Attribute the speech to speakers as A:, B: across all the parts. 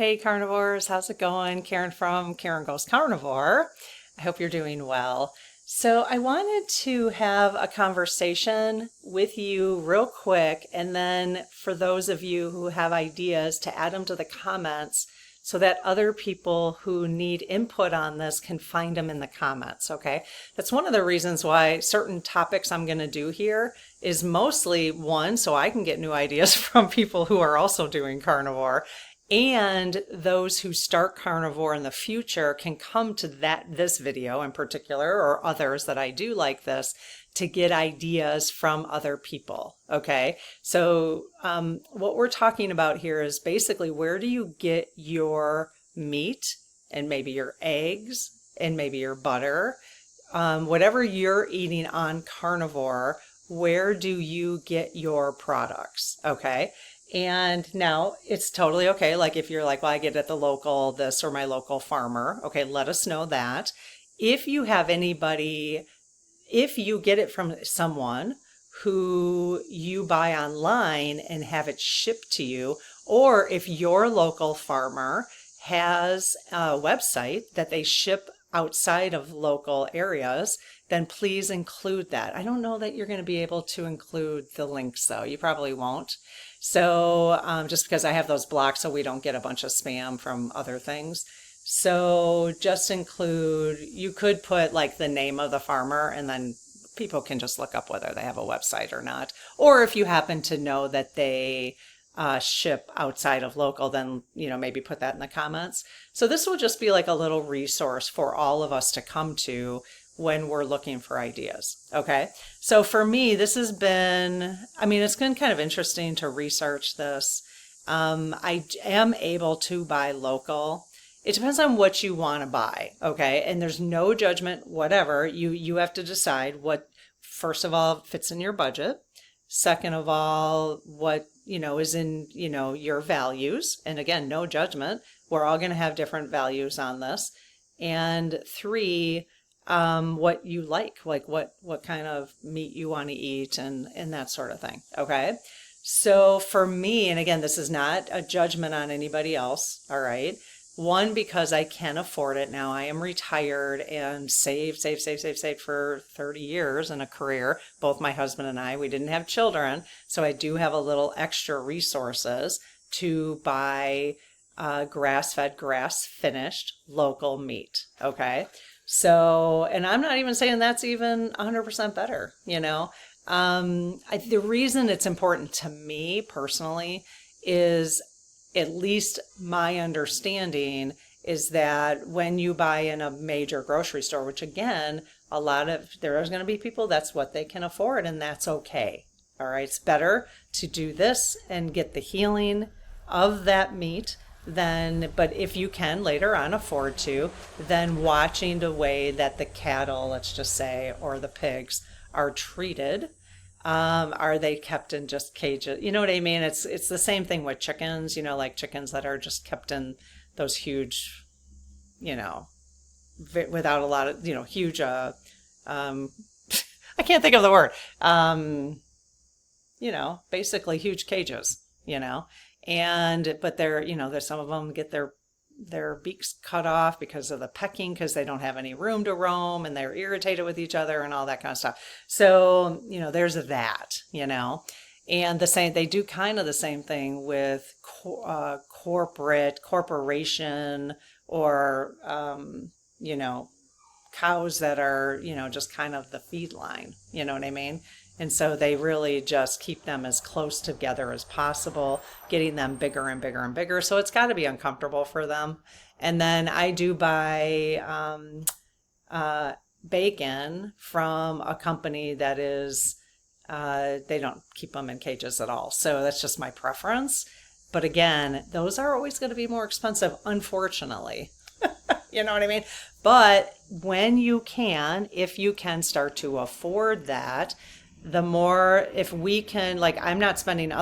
A: Hey carnivores, how's it going? Karen from Karen Goes Carnivore. I hope you're doing well. So I wanted to have a conversation with you real quick, and then for those of you who have ideas to add them to the comments so that other people who need input on this can find them in the comments, okay? That's one of the reasons why certain topics I'm going to do here is mostly one, so I can get new ideas from people who are also doing carnivore, and those who start carnivore in the future can come to this video in particular, or others that I do like this, to get ideas from other people. Okay, so what we're talking about here is basically, where do you get your meat and maybe your eggs and maybe your butter, whatever you're eating on carnivore, where do you get your products? Okay. And now it's totally okay. Like if you're like, well, I get it at the local this or my local farmer. Okay, let us know that. If you have anybody, if you get it from someone who you buy online and have it shipped to you, or if your local farmer has a website that they ship outside of local areas, then please include that. I don't know that you're going to be able to include the links though. You probably won't. So just because I have those blocked so we don't get a bunch of spam from other things. So just include, you could put like the name of the farmer, and then people can just look up whether they have a website or not. Or if you happen to know that they ship outside of local, then, maybe put that in the comments. So this will just be like a little resource for all of us to come to when we're looking for ideas. Okay. So for me, this has been, it's been kind of interesting to research this. I am able to buy local. It depends on what you want to buy. Okay. And there's no judgment, whatever. You have to decide what, first of all, fits in your budget. Second of all, what, is in, your values. And again, no judgment. We're all going to have different values on this. And three, what you like what kind of meat you want to eat and that sort of thing. Okay. So for me, and again, this is not a judgment on anybody else. All right. One, because I can afford it now. I am retired and saved for 30 years in a career. Both my husband and I, we didn't have children. So I do have a little extra resources to buy grass-fed, grass-finished local meat. Okay. So, and I'm not even saying that's even 100% better, the reason it's important to me personally is, at least my understanding is that when you buy in a major grocery store, which again, there's going to be people, that's what they can afford, and that's okay. All right. It's better to do this and get the healing of that meat but if you can later on afford to, then watching the way that the cattle, let's just say, or the pigs are treated. Are they kept in just cages? You know what I mean? It's the same thing with chickens, like chickens that are just kept in those huge, without a lot of, huge, I can't think of the word, basically huge cages, but there's some of them get their beaks cut off because of the pecking, because they don't have any room to roam and they're irritated with each other and all that kind of stuff. So, there's that, and they do kind of the same thing with corporation, or, cows that are, just kind of the feed line, you know what I mean? And so they really just keep them as close together as possible, getting them bigger and bigger and bigger. So it's got to be uncomfortable for them. And then I do buy bacon from a company that is, they don't keep them in cages at all. So that's just my preference. But again, those are always going to be more expensive, unfortunately. You know what I mean? But if you can start to afford that, the more, if we can, like, I'm not buying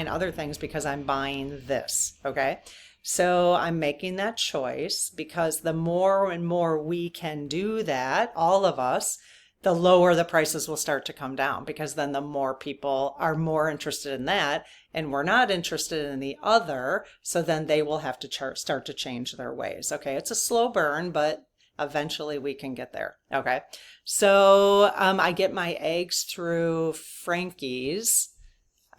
A: other things because I'm buying this. Okay. So I'm making that choice because the more and more we can do that, all of us, the lower the prices will start to come down, because then the more people are more interested in that and we're not interested in the other. So then they will have to start to change their ways. Okay. It's a slow burn, but eventually we can get there. Okay. So I get my eggs through Frankie's.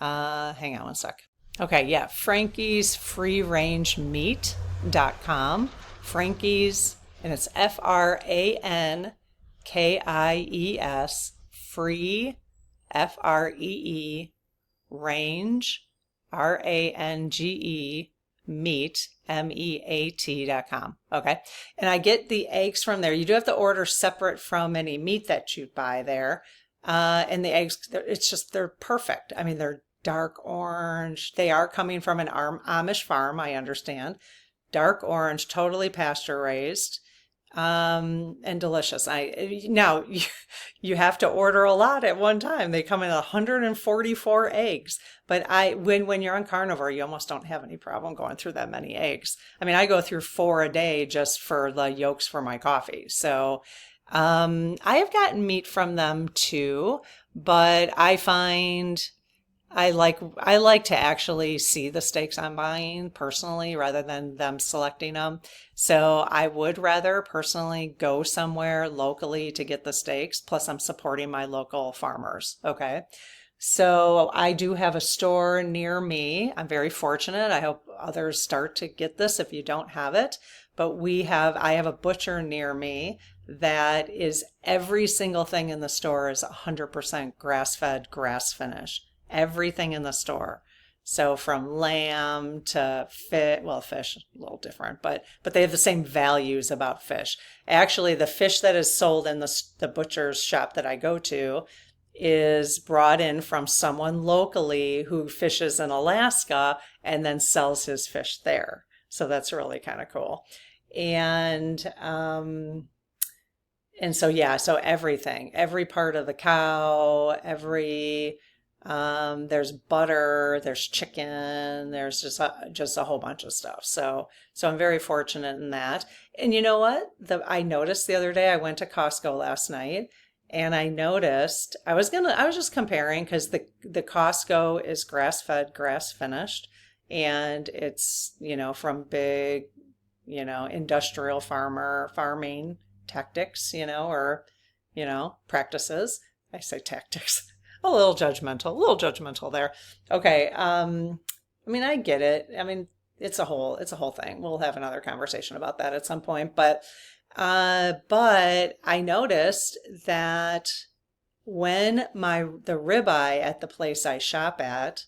A: Hang on one sec. Okay. Yeah. Frankie's freerangemeat.com. Frankie's, and it's FRANKIES, free, FREE, range, RANGE, meat, MEAT.com. Okay. And I get the eggs from there. You do have to order separate from any meat that you buy there. And the eggs, they're perfect. I mean, they're dark orange. They are coming from an Amish farm, I understand. Dark orange, totally pasture raised, and delicious. Now you have to order a lot at one time. They come in 144 eggs, but when you're on carnivore, you almost don't have any problem going through that many eggs. I mean, I go through 4 a day just for the yolks for my coffee. So I have gotten meat from them too, but I find I like to actually see the steaks I'm buying personally rather than them selecting them. So I would rather personally go somewhere locally to get the steaks. Plus I'm supporting my local farmers. Okay. So I do have a store near me. I'm very fortunate. I hope others start to get this if you don't have it. But I have a butcher near me that is every single thing in the store is 100% grass-fed, grass-finished. Everything in the store. So from lamb to fish, a little different, but they have the same values about fish. Actually, the fish that is sold in the butcher's shop that I go to is brought in from someone locally who fishes in Alaska and then sells his fish there. So that's really kind of cool. And so yeah, so everything, every part of the cow, there's butter, there's chicken, there's just a whole bunch of stuff. So I'm very fortunate in that. And you know what? I noticed the other day, I went to Costco last night and I noticed, I was just comparing because the Costco is grass-fed, grass-finished, and it's, from big, industrial farming tactics, or, practices. I say tactics. A little judgmental there. Okay. I mean, I get it. I mean, it's a whole thing. We'll have another conversation about that at some point. But I noticed that when the ribeye at the place I shop at,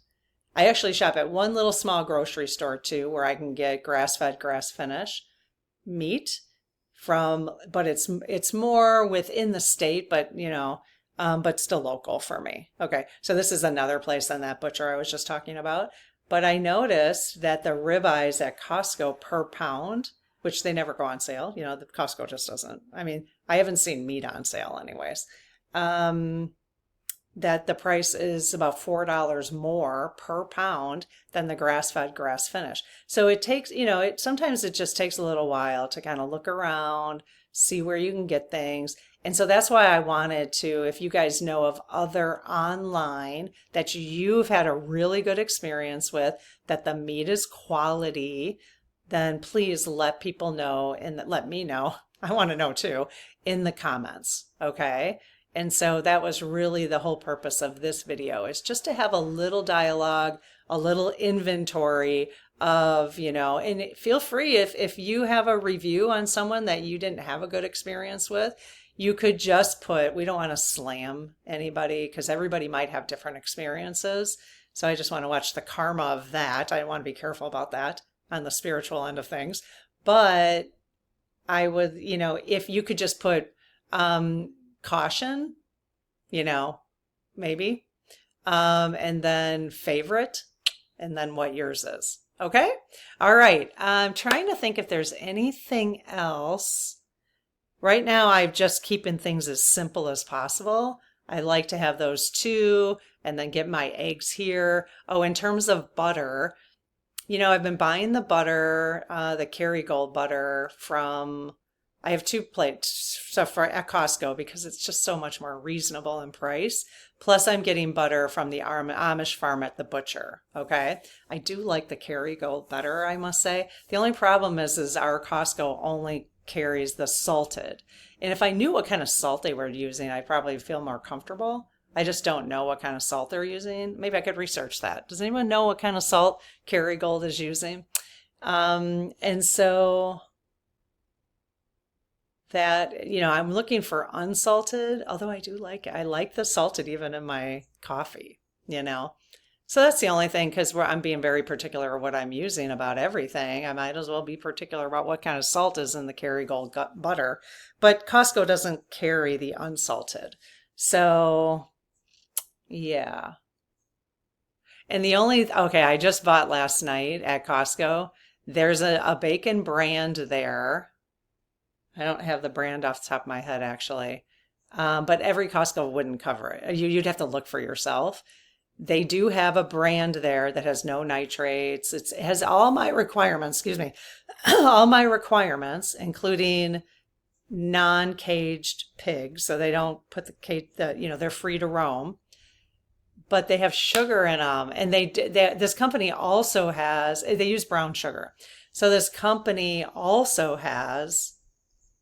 A: I actually shop at one little small grocery store too, where I can get grass-fed, grass-finished meat but it's more within the state, but but still local for me. Okay, so this is another place than that butcher I was just talking about. But I noticed that the ribeyes at Costco per pound, which they never go on sale, the Costco just doesn't. I mean, I haven't seen meat on sale anyways. That the price is about $4 more per pound than the grass-fed, grass-finished. So it takes, sometimes it just takes a little while to kind of look around, see where you can get things. And so that's why I wanted to, if you guys know of other online that you've had a really good experience with, that the meat is quality, then please let people know and let me know. I want to know too in the comments. Okay. And so that was really the whole purpose of this video, is just to have a little dialogue, a little inventory of, and feel free if you have a review on someone that you didn't have a good experience with, you could just we don't want to slam anybody because everybody might have different experiences. So I just want to watch the karma of that. I want to be careful about that on the spiritual end of things. But I would, if you could just put, caution, maybe, and then favorite, and then what yours is. Okay. All right. I'm trying to think if there's anything else. Right now, I'm just keeping things as simple as possible. I like to have those two and then get my eggs here. Oh, in terms of butter, I've been buying the butter, the Kerrygold butter from I have 2 plates so for at Costco because it's just so much more reasonable in price. Plus, I'm getting butter from the Amish farm at the butcher. Okay, I do like the Kerrygold better, I must say. The only problem is our Costco only carries the salted. And if I knew what kind of salt they were using, I'd probably feel more comfortable. I just don't know what kind of salt they're using. Maybe I could research that. Does anyone know what kind of salt Kerrygold is using? And so that, I'm looking for unsalted, although I do like it. I like the salted even in my coffee. So that's the only thing, because I'm being very particular of what I'm using about everything. I might as well be particular about what kind of salt is in the Kerrygold butter. But Costco doesn't carry the unsalted. So, yeah. And okay, I just bought last night at Costco. There's a bacon brand there. I don't have the brand off the top of my head, actually. But every Costco wouldn't cover it. You'd have to look for yourself. They do have a brand there that has no nitrates. It has all my requirements, excuse me, all my requirements, including non-caged pigs. So they don't put they're free to roam. But they have sugar in them. And this company also they use brown sugar. So this company also has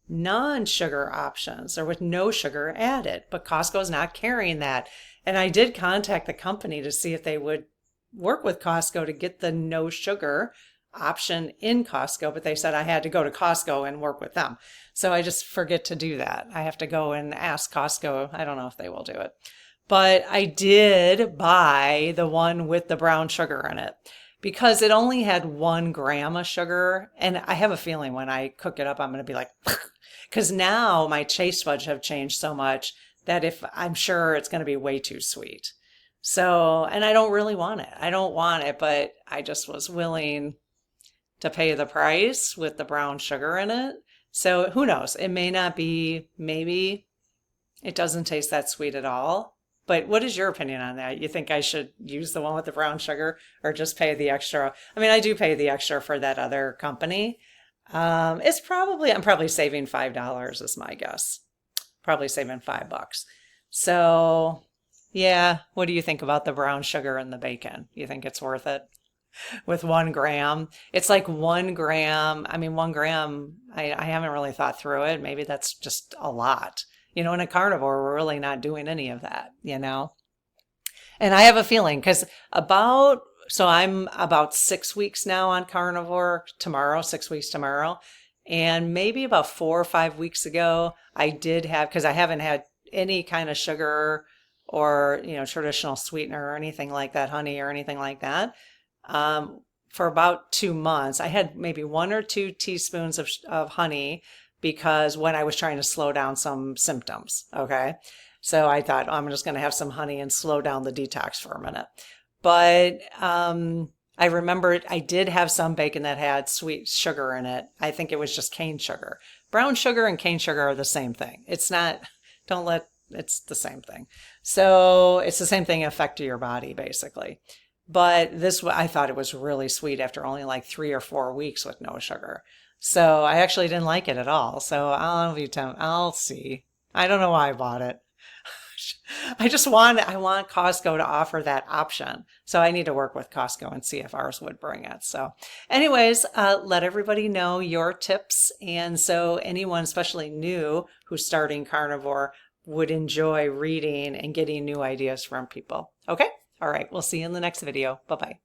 A: non-sugar options or with no sugar added, but Costco's not carrying that. And I did contact the company to see if they would work with Costco to get the no sugar option in Costco, but they said I had to go to Costco and work with them. So I just forget to do that. I have to go and ask Costco. I don't know if they will do it, but I did buy the one with the brown sugar in it, because it only had 1 gram of sugar. And I have a feeling when I cook it up, I'm going to be like, because now my taste buds have changed so much that I'm sure it's going to be way too sweet. So, and I don't really want it. I don't want it, but I just was willing to pay the price with the brown sugar in it. So who knows? It may not be, maybe it doesn't taste that sweet at all. But what is your opinion on that? You think I should use the one with the brown sugar or just pay the extra? I mean, I do pay the extra for that other company. I'm probably saving $5 is my guess. Probably saving $5. So yeah, what do you think about the brown sugar and the bacon? You think it's worth it? With 1 gram, it's like 1 gram. I mean, 1 gram, I haven't really thought through it. Maybe that's just a lot. In a carnivore, we're really not doing any of that. And I have a feeling so I'm about 6 weeks now on carnivore tomorrow, 6 weeks tomorrow. And maybe about 4 or 5 weeks ago, I did have, because I haven't had any kind of sugar or, traditional sweetener or anything like that, honey or anything like that. For about 2 months, I had maybe 1 or 2 teaspoons of honey, because when I was trying to slow down some symptoms. Okay. So I thought, I'm just going to have some honey and slow down the detox for a minute. But, I remember I did have some bacon that had sweet sugar in it. I think it was just cane sugar. Brown sugar and cane sugar are the same thing. It's not, it's the same thing. So it's the same thing affect your body, basically. But I thought it was really sweet after only like 3 or 4 weeks with no sugar. So I actually didn't like it at all. So I'll see. I don't know why I bought it. I want Costco to offer that option. So I need to work with Costco and see if ours would bring it. So anyways, let everybody know your tips. And so anyone, especially new, who's starting carnivore, would enjoy reading and getting new ideas from people. Okay. All right. We'll see you in the next video. Bye-bye.